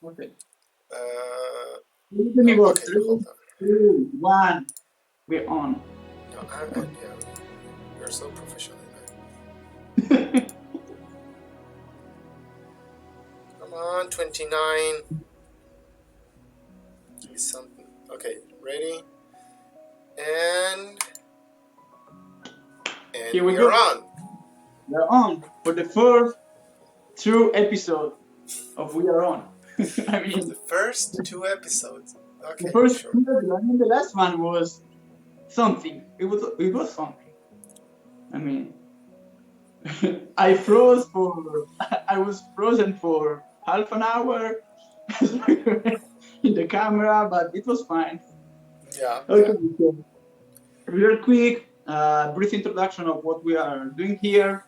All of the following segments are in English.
Okay. Uh, Let me go. okay, hold 3, on. 2, 1. We're on. No, yeah, you're so professional, man. Come on, 29. Give me something. Okay, ready? And Here we we are go. on. We're on for the first true episode of We Are On. I For the mean, first 2 episodes. the Okay, first, sure. the last one was something. It was something. I mean, I froze for. I was frozen for half an hour in the camera, but it was fine. Yeah, Okay, yeah. so real quick, brief introduction of what we are doing here.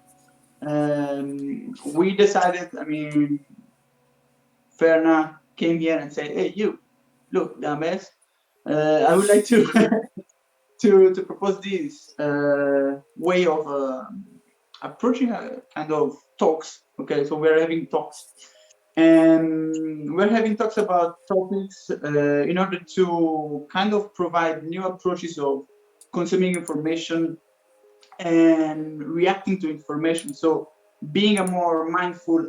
We decided, I mean, Ferna came here and said, "Hey, you, look, dumbass, I would like to to propose this way of approaching a kind of talks." Okay, so we're having talks, and we're having talks about topics in order to kind of provide new approaches of consuming information and reacting to information. So being a more mindful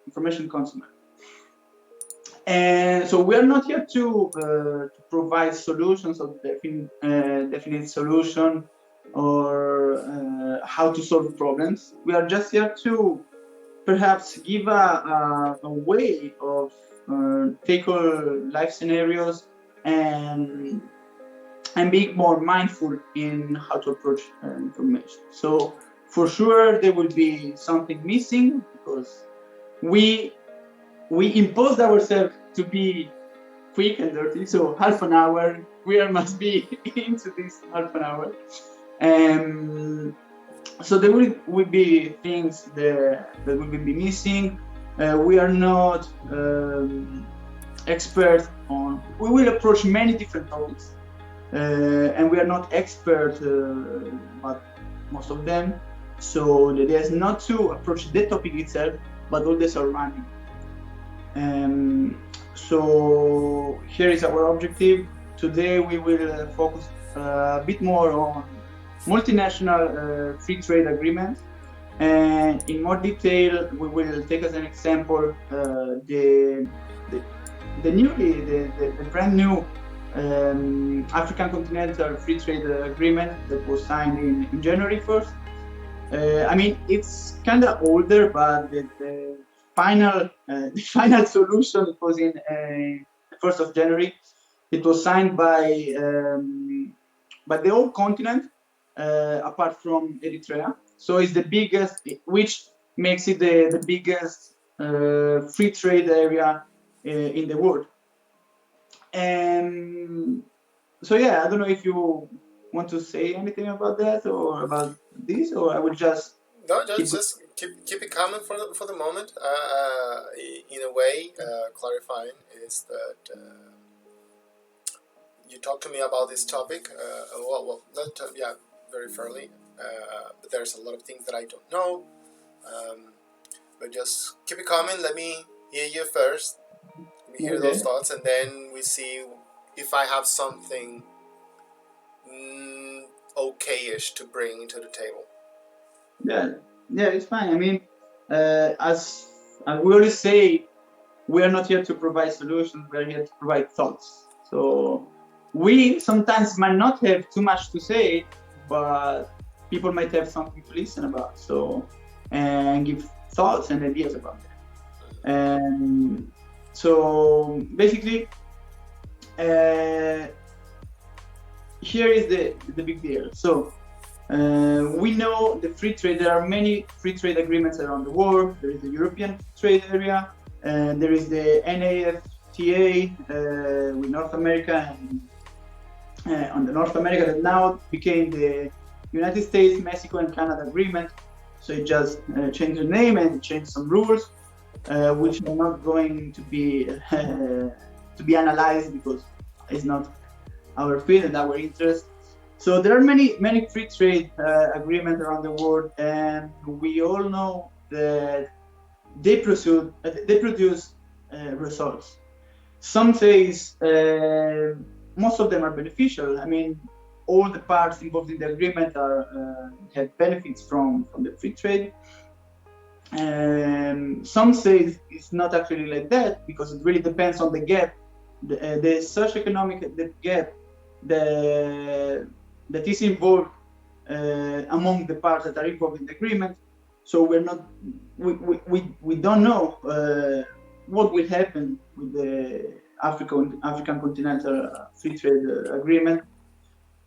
information consumer. And so we are not here to provide solutions or definite solution or how to solve problems. We are just here to perhaps give a way of tackle life scenarios and being more mindful in how to approach information. So for sure there will be something missing because we imposed ourselves to be quick and dirty. So half an hour, we must be into this half an hour. So there will be things that will be missing. We are not experts on. We will approach many different topics, and we are not experts, but most of them. So the idea is not to approach the topic itself, but all the surrounding. So here is our objective. Today we will focus a bit more on multinational free trade agreements, and in more detail we will take as an example the brand new African Continental Free Trade Agreement that was signed in January 1st. I mean, it's kind of older, but the final the final solution was in the 1st of January. It was signed by the whole continent, apart from Eritrea. So it's the biggest, which makes it the biggest free trade area in the world. And so yeah, I don't know if you want to say anything about that or about this, or I will just No, keep. just keep it coming for the moment. In a way, clarifying is that you talked to me about this topic. Not yeah, very fairly. But there's a lot of things that I don't know. But just keep it coming. Let me hear you first. Let me hear those Okay. thoughts, and then we see if I have something okay-ish to bring to the table. Yeah, it's fine. I mean, as we always say, we are not here to provide solutions. We are here to provide thoughts. So we sometimes might not have too much to say, but people might have something to listen about. So and give thoughts and ideas about that. And so basically, uh, here is the big deal. So we know the free trade. There are many free trade agreements around the world. There is the European trade area, and there is the NAFTA with North America and on the North America that now became the United States, Mexico, and Canada agreement. So it just changed the name and changed some rules, which are not going to be analyzed because it's not our field and our interest. So there are many free trade agreements around the world, and we all know that they produce results. Some says most of them are beneficial. I mean, all the parts involved in the agreement are have benefits from the free trade. Some say it's not actually like that because it really depends on the gap, the socioeconomic the gap that is involved among the parts that are involved in the agreement. So we don't know what will happen with the African Continental Free Trade Agreement.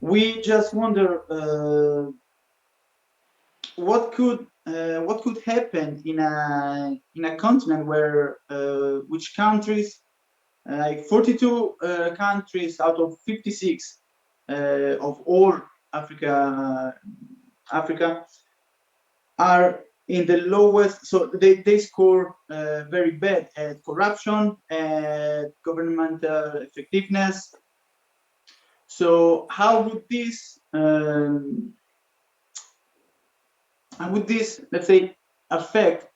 We just wonder what could happen in a continent where which countries like 42 countries out of 56 of all Africa are in the lowest, so they score very bad at corruption and governmental effectiveness. So how would this, let's say, affect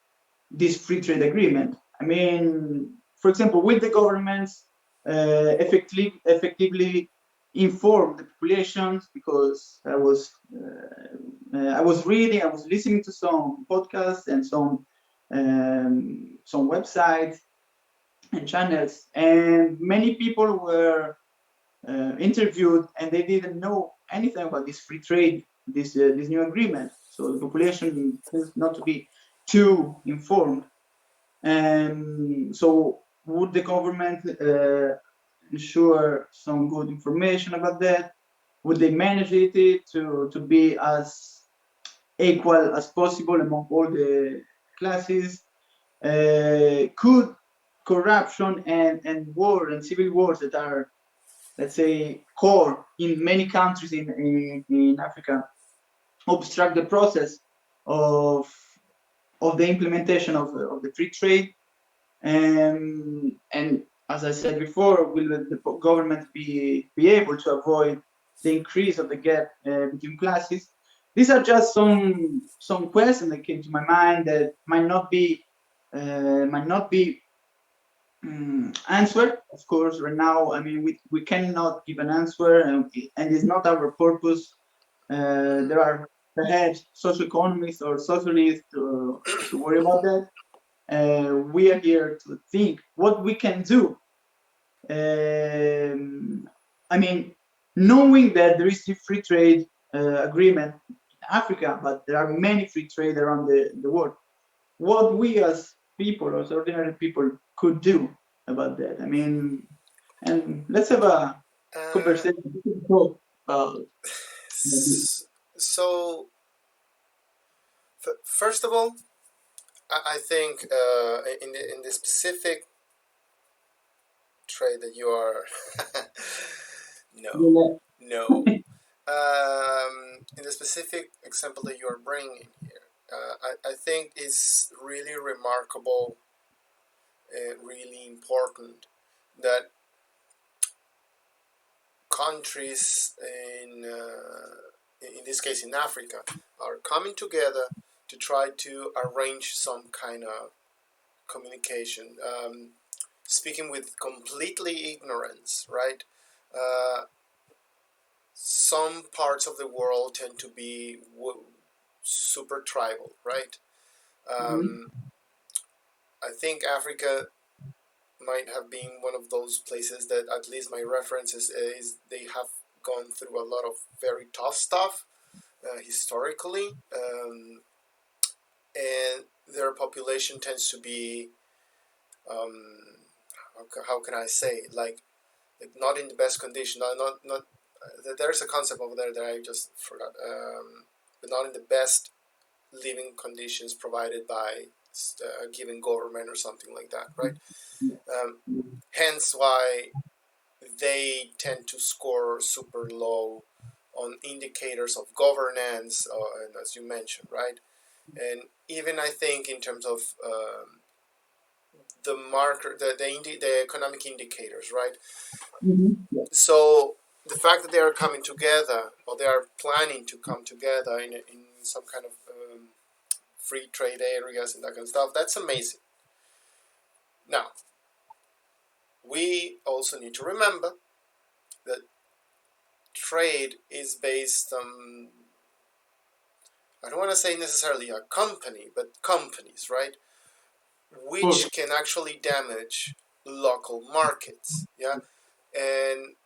this free trade agreement? I mean, for example, will the governments effectively inform the populations? Because I was reading, I was listening to some podcasts and some websites and channels, and many people were interviewed and they didn't know anything about this free trade, this new agreement. So the population tends not to be too informed. And so would the government ensure some good information about that? Would they manage it to be as equal as possible among all the classes? Could corruption and war and civil wars that are, let's say, core in many countries in Africa obstruct the process of the implementation of the free trade? And as I said before, will the government be able to avoid the increase of the gap between classes? These are just some questions that came to my mind that might not be answered. Of course, right now, I mean, we cannot give an answer, and it's not our purpose. There are perhaps socioeconomists or socialists to worry about that. We are here to think what we can do. I mean, knowing that there is a free trade agreement in Africa, but there are many free trade around the world, what we as people, as ordinary people, could do about that. I mean, and let's have a Uh, conversation about so, first of all, I think in the specific trade that you are, no, it. no. In the specific example that you are bringing here, I think it's really remarkable, really important that countries in this case in Africa are coming together to try to arrange some kind of communication, speaking with completely ignorance, right? Uh, some parts of the world tend to be super tribal, right? Mhm. Um, I think Africa might have been one of those places that, at least my references is, they have gone through a lot of very tough stuff historically, and their population tends to be, um, how can I say, like not in the best condition. Not there's a concept over there that I just forgot. But not in the best living conditions provided by a given government or something like that, right? Um, Hence why they tend to score super low on indicators of governance, and as you mentioned, right? And even I think in terms of the marker, the economic indicators, right? Mhm. Yeah. So the fact that they are coming together, or they are planning to come together in some kind of free trade areas and that kind of stuff, that's amazing. Now, we also need to remember that trade is based on, I don't want to say necessarily a company, but companies, right? Of course. Which can actually damage local markets, yeah? And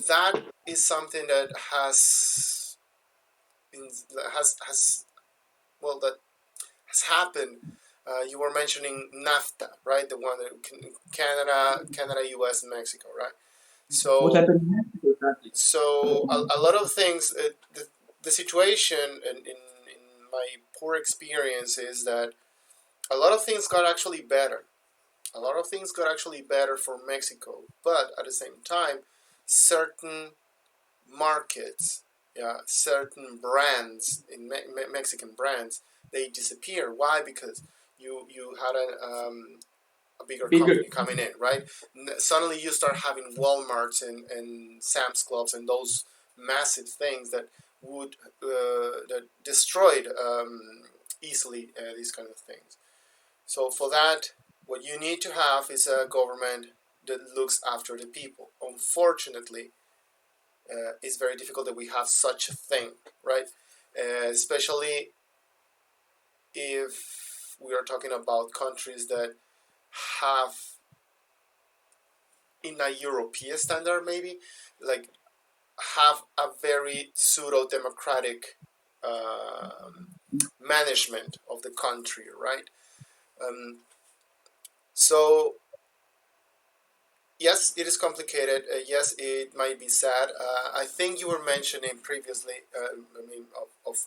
that is something that has well, that has happened. You were mentioning NAFTA, right? The one that Canada, U.S., and Mexico, right? What So, happened in Mexico exactly? a lot of things. The situation in my poor experience is that a lot of things got actually better. A lot of things got actually better for Mexico, but at the same time, certain markets, yeah, certain brands in Mexican brands, they disappear. Why? Because you had a bigger Bigger. company coming in, right? Suddenly you start having Walmarts and Sam's Clubs and those massive things that would that destroyed easily these kind of things. So for that, what you need to have is a government that looks after the people. Unfortunately, it's very difficult that we have such a thing, right? Especially if we are talking about countries that have, in a European standard, maybe, like, have a very pseudo democratic management of the country, right? Um, so yes, it is complicated. Yes, it might be sad. I think you were mentioning previously. I mean, of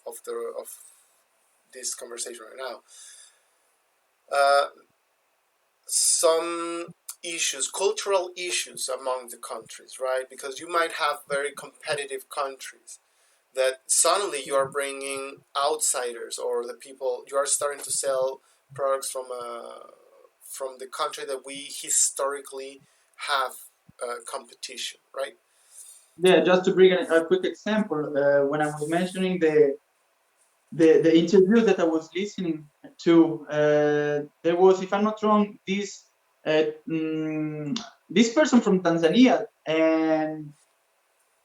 this conversation right now, uh, some issues, cultural issues among the countries, right? Because you might have very competitive countries that suddenly you are bringing outsiders, or the people you are starting to sell products from the country that we historically have competition, right? Yeah, just to bring a quick example, when I was mentioning the interview that I was listening to, there was, if I'm not wrong, uh, mm, this person from Tanzania, and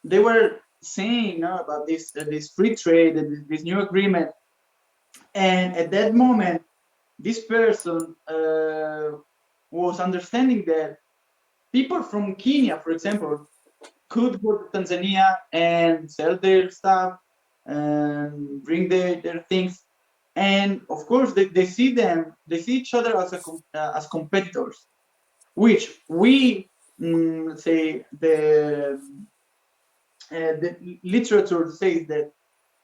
they were saying about this free trade, this new agreement, and at that moment, this person was understanding that people from Kenya, for example, could go to Tanzania and sell their stuff and bring their things. And of course, they see each other as competitors, which we say the literature says that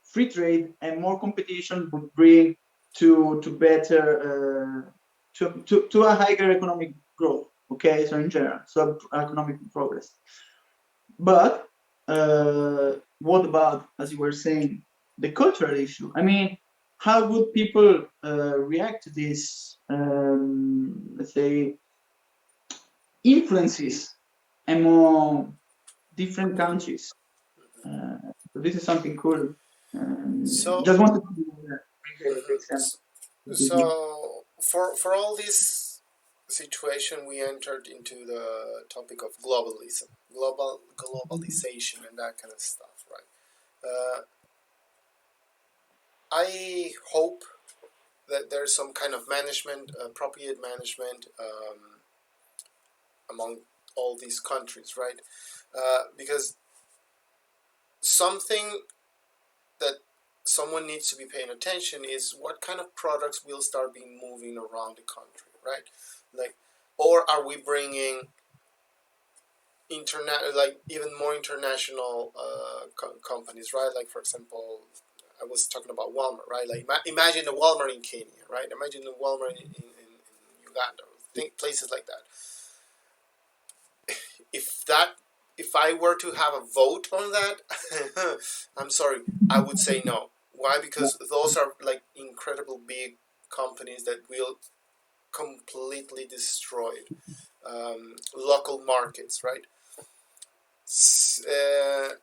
free trade and more competition would bring to better to a higher economic growth. Okay, so in general, so economic progress. But what about, as you were saying, the cultural issue? I mean, how would people react to this, let's say, influences among different countries? So this is something cool. So, Just wanted to bring the example. so for all this situation, we entered into the topic of globalization, and that kind of stuff, right? I hope that there's some kind of management, appropriate management among all these countries, right? Because something that someone needs to be paying attention is what kind of products will start being moving around the country, right? Like, or are we bringing internet, like even more international companies, right? Like, for example, I was talking about Walmart, right? Like, imagine a Walmart in Kenya, right? Imagine a Walmart in Uganda, places like that. If that, if I were to have a vote on that, I'm sorry, I would say no. Why? Because those are like incredible big companies that will completely destroy local markets, right? Uh,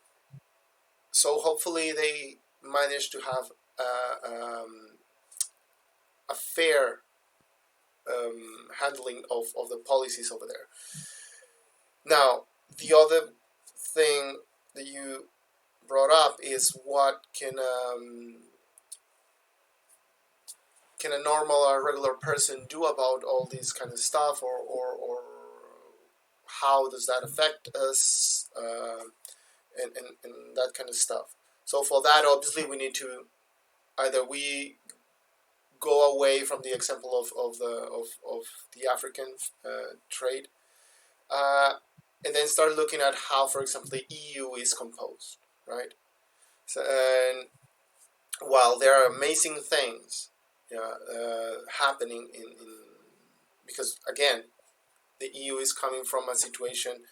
so hopefully they manage to have a fair handling of the policies over there. Now, the other thing that you brought up is what can a normal or regular person do about all this kind of stuff, or how does that affect us, and that kind of stuff. So for that, obviously, we need to either we go away from the example of the African trade, and then start looking at how, for example, the EU is composed, right? So, and while there are amazing things, happening in because again, the EU is coming from a situation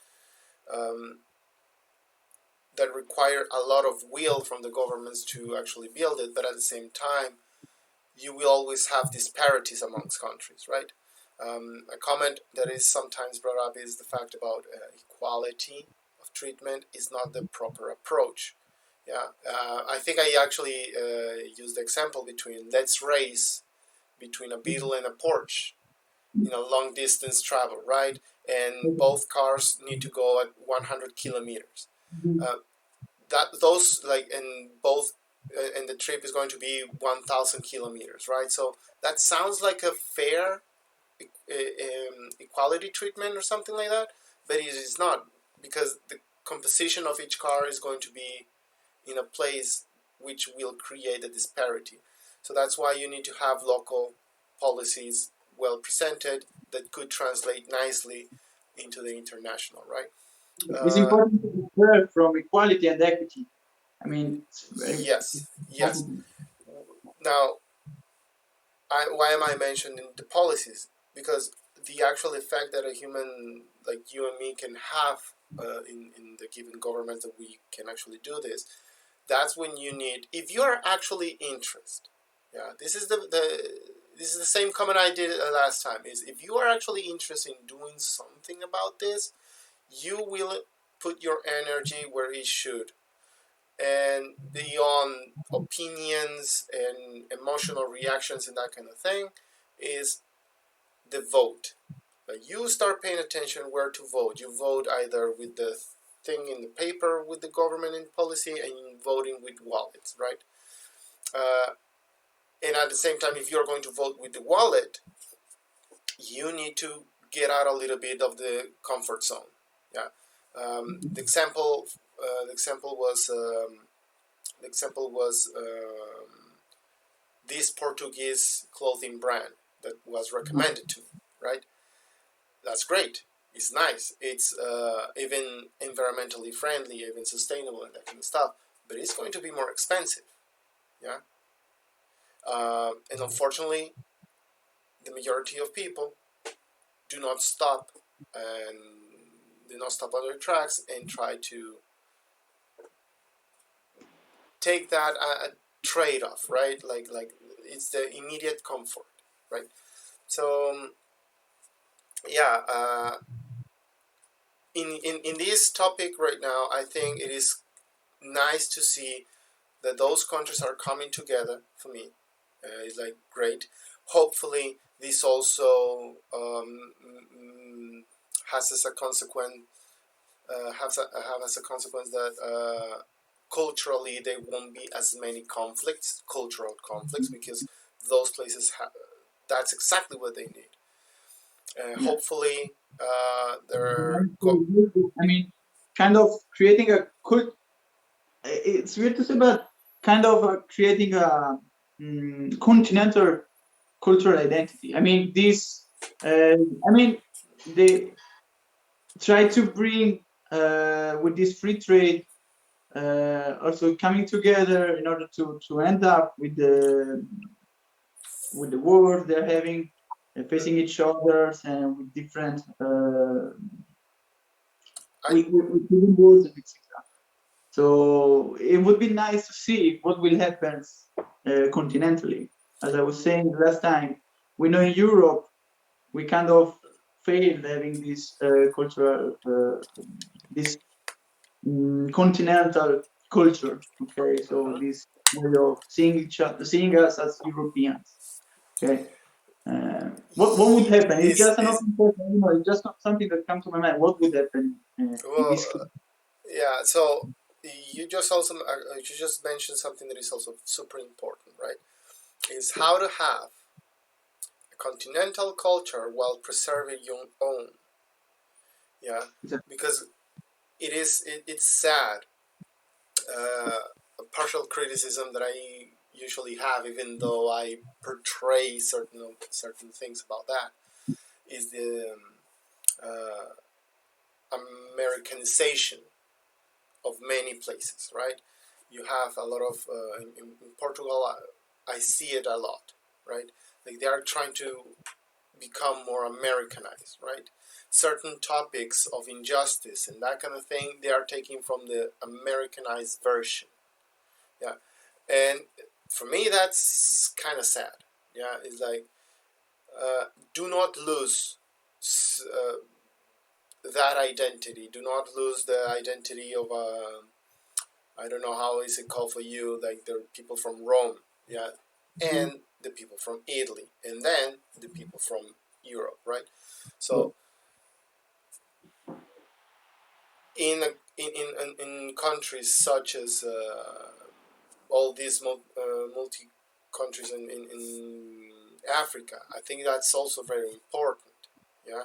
that require a lot of will from the governments to actually build it, but at the same time, you will always have disparities amongst countries, right? A comment that is sometimes brought up is the fact about equality of treatment is not the proper approach. Yeah, I think I actually used the example between let's race between a beetle and a Porsche in a long distance travel, right? And both cars need to go at 100 kilometers. Those like and both and the trip is going to be 1,000 kilometers, right? So that sounds like a fair equality treatment or something like that, but it is not, because the composition of each car is going to be in a place which will create a disparity. So that's why you need to have local policies well presented that could translate nicely into the international, right? It's important to differ from equality and equity. I mean, it's very Yes, yes. Now, why am I mentioning the policies? Because the actual effect that a human like you and me can have in the given government that we can actually do this, that's when you need, if you are actually interested, yeah, this is the same comment I did last time, is if you are actually interested in doing something about this, you will put your energy where it should, and beyond opinions and emotional reactions and that kind of thing is the vote. But you start paying attention where to vote. You vote either with the thing in the paper with the government and policy, and voting with wallets, right? And at the same time, if you're going to vote with the wallet, you need to get out a little bit of the comfort zone. Yeah. The example was this Portuguese clothing brand that was recommended to me, right? That's great. It's nice. It's even environmentally friendly, even sustainable, and that kind of stuff. But it's going to be more expensive, yeah. And unfortunately, the majority of people do not stop and do not stop on their tracks and try to take that trade-off, right? Like it's the immediate comfort, right? So yeah, in this topic right now, I think it is nice to see that those countries are coming together. For me, it's like great. Hopefully, this also has as a consequence have as a consequence that culturally there won't be as many cultural conflicts, because those places that's exactly what they need. yeah. Hopefully, I mean, kind of creating a it's weird to say, but kind of creating a continental cultural identity. I mean, they try to bring with this free trade, also coming together in order to end up with the wars they're having, facing each other and with different with different wars, etc. So it would be nice to see what will happen continentally. As I was saying last time, we know in Europe we kind of failed having this cultural, this continental culture. Okay, so this way of seeing us as Europeans. Okay, What would happen? It's just an is open question. It's just not something that comes to my mind. What would happen in well, this case? yeah. So you just mentioned something that is also super important, right? Is how to have a continental culture while preserving your own. Yeah, because it's sad. A partial criticism that I usually have, even though I portray certain things about that, is the Americanization of many places. Right? You have a lot of in Portugal. I see it a lot. Right? Like they are trying to become more Americanized. Right? Certain topics of injustice and that kind of thing, they are taking from the Americanized version. Yeah, and for me that's kind of sad. Yeah, it's like do not lose uh, that identity. Do not lose the identity of I don't know how is it called for you, like the people from Rome. Yeah, and the people from Italy, and then the people from Europe. Right. Yeah. So in in countries such as all these multi countries in Africa, I think that's also very important. Yeah,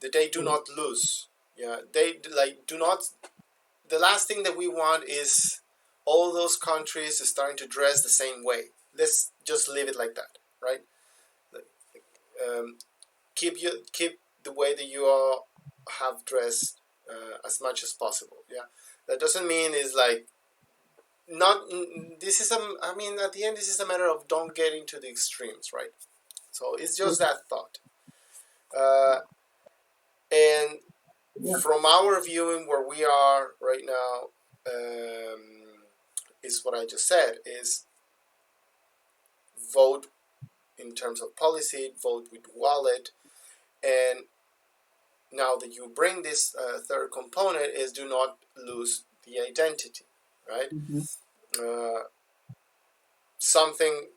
that they do not lose. Yeah, they like do not. The last thing that we want is all those countries starting to dress the same way. Let's just leave it like that, right? Like, um, keep the way that you are have dressed as much as possible. Yeah, that doesn't mean it's like not. This is a. I mean, at the end, this is a matter of don't get into the extremes, right? So it's just that thought. Uh, and Yeah. from our viewing, where we are right now, is what I just said: is vote in terms of policy, vote with wallet, and now that you bring this third component is do not lose the identity, right? Mhm. Uh, something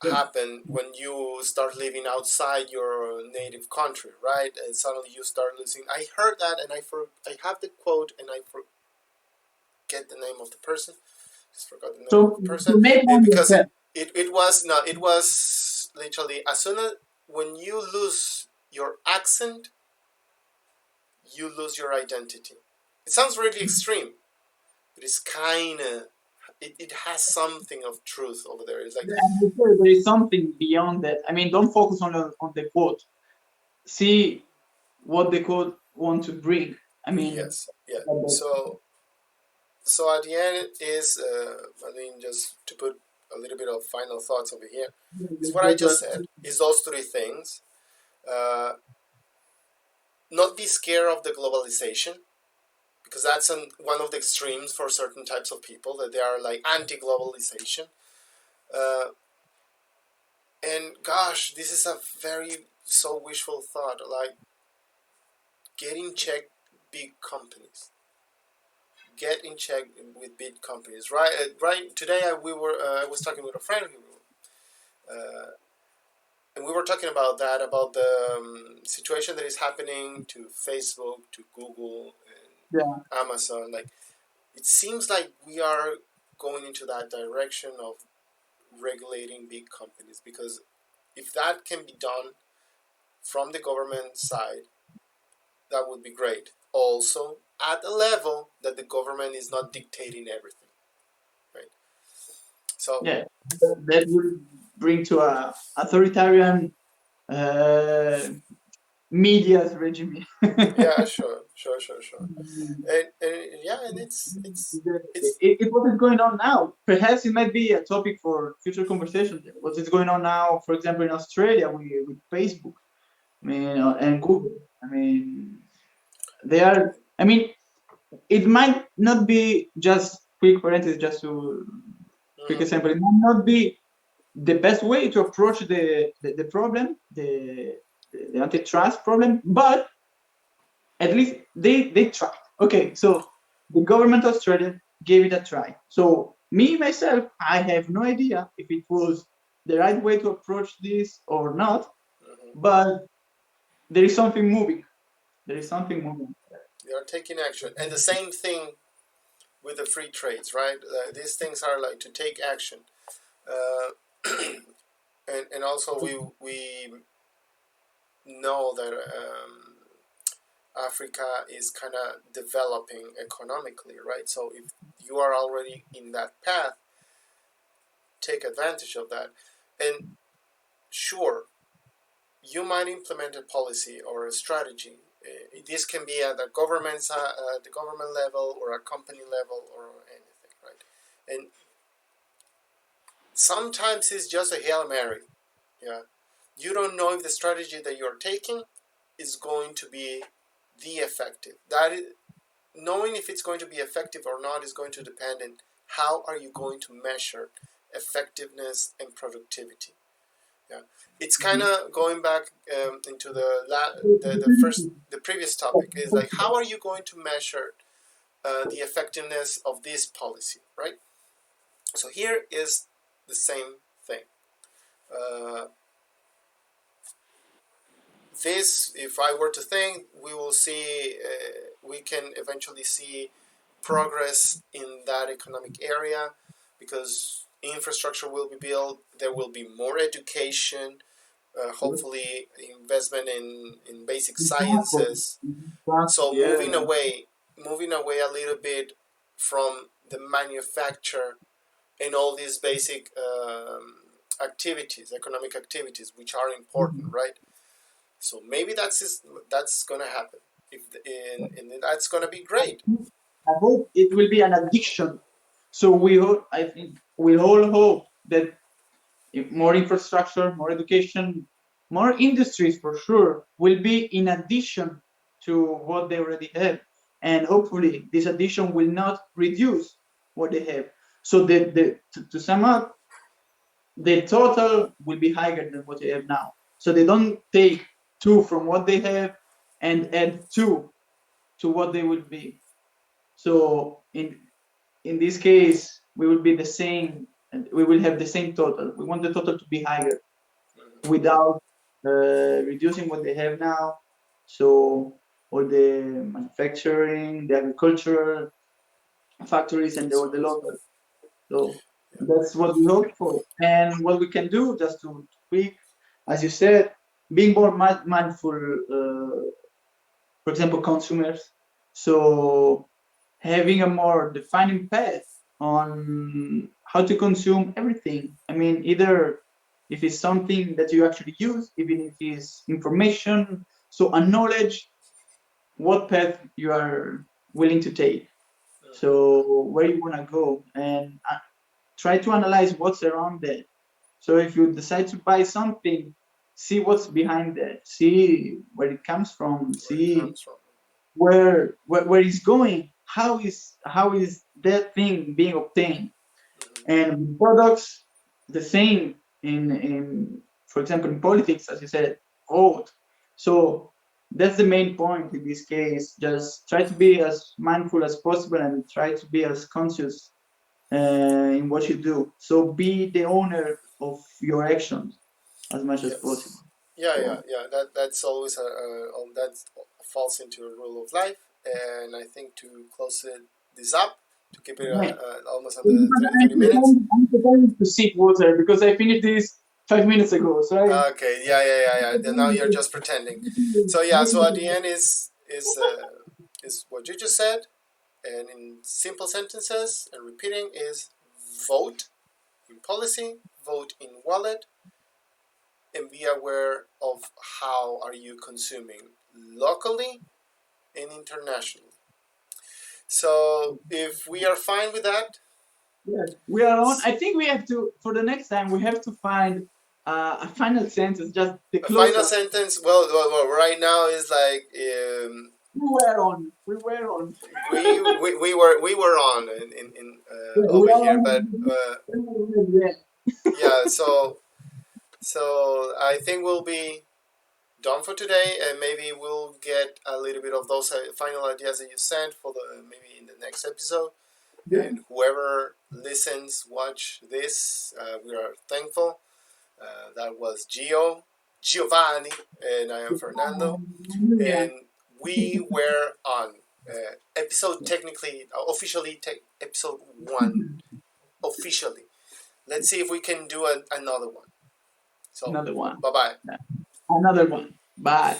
Yeah. happen when you start living outside your native country, right? And suddenly you start losing. I heard that, and I have the quote, and I forget the name of the person. Just forgot the name of So the person. to make one Because yourself. it was no, it was literally as soon as when you lose your accent, you lose your identity. It sounds really extreme, but it's kind of it has something of truth over there. It's like And there is something beyond that. I mean, don't focus on the quote. See what the quote want to bring. I mean, yes, yeah. that- So at the end is I mean just to put a little bit of final thoughts over here is what I just said. Is those three things. Uh, not be scared of the globalization because that's one of the extremes for certain types of people that they are like anti-globalization. Uh, and gosh, this is a very so wishful thought. Like get in check big companies. Get in check with big companies. Right. Right. Today I was talking with a friend uh, and we were talking about that about the situation that is happening to Facebook, to Google, yeah, and Amazon. Like it seems like we are going into that direction of regulating big companies because if that can be done from the government side, that would be great. Also, at a level that the government is not dictating everything, right? So, yeah, that will bring to a authoritarian uh, media regime. yeah, sure. And yeah, and it's What is going on now? Perhaps it might be a topic for future conversation. What is going on now, for example, in Australia with Facebook, I mean, and Google. I mean, they are. I mean, it might not be just quick parenthesis, just to quick mhm, example. It might not be the best way to approach the problem, the antitrust problem, but at least they tried. Okay, so the government of Australia gave it a try. So me myself, I have no idea if it was. the right way to approach this or not, Mm-hmm. but there is something moving. There is something moving. They are taking action, and the same thing with the free trades, right? These things are like to take action, uh, and also we know that Africa is kind of developing economically, right? So if you are already in that path, take advantage of that. And sure, you might implement a policy or a strategy. This can be at the government level or a company level or anything, right? And sometimes it's just a Hail Mary. Yeah, you don't know if the strategy that you're taking is going to be the effective. That is, knowing if it's going to be effective or not is going to depend on how are you going to measure effectiveness and productivity. Yeah, it's kind of going back into the previous topic is like how are you going to measure the effectiveness of this policy, right? So here is the same thing. Uh, this, if I were to think, we will see, we can eventually see progress in that economic area because infrastructure will be built, there will be more education, hopefully investment in basic sciences. So Yeah. moving away a little bit from the manufacture and all these basic activities, economic activities, which are important, right? So maybe that's gonna happen. And that's gonna be great. I hope it will be an addiction. So we hope, I think we all hope that more infrastructure, more education, more industries for sure will be in addition to what they already have. And hopefully this addition will not reduce what they have. So to sum up, the total will be higher than what they have now. So they don't take two from what they have and add two to what they will be. So in this case, we will be the same, and we will have the same total. We want the total to be higher without reducing what they have now. So all the manufacturing, the agricultural factories, and So all the local. So that's what we hope for. And what we can do, just to tweak, as you said, being more mindful, for example, consumers. So having a more defining path on how to consume everything. I mean, either if it's something that you actually use, even if it's information, so a knowledge, what path you are willing to take. So where you want to go, and try to analyze what's around that. So if you decide to buy something, see what's behind that, see where it comes from, where it see comes from. where it's going, how is that thing being obtained. And products, the same in for example in politics, as you said, vote. So that's the main point in this case. Just try to be as mindful as possible and try to be as conscious in what you do. So be the owner of your actions as much as possible. Yes. Yeah, yeah, So yeah. That's always that falls into a rule of life, and I think to close this up, to keep it right. almost on the 30 minutes. I'm preparing to sip water because I finished this 5 minutes ago. So Okay, yeah, yeah, yeah, yeah. Then now you're just pretending. So yeah, so at the end is what you just said, and in simple sentences and repeating is vote in policy, vote in wallet, and be aware of how are you consuming locally and internationally. So if we are fine with that, yes, we are on. I think we have to, for the next time, we have to find a final sentence, just the a final closer. sentence. Well, right now is like We were on. We were on. we were on in Yeah, we over are here, on. but yeah. So I think we'll be done for today, and maybe we'll get a little bit of those final ideas that you sent for the maybe in the next episode. Yeah. And whoever listens, watch this, we are thankful. That was Giovanni, and I am Fernando. And we were on episode officially episode 1. Officially. Let's see if we can do another one. So, Another one. bye-bye. Another one. Bye.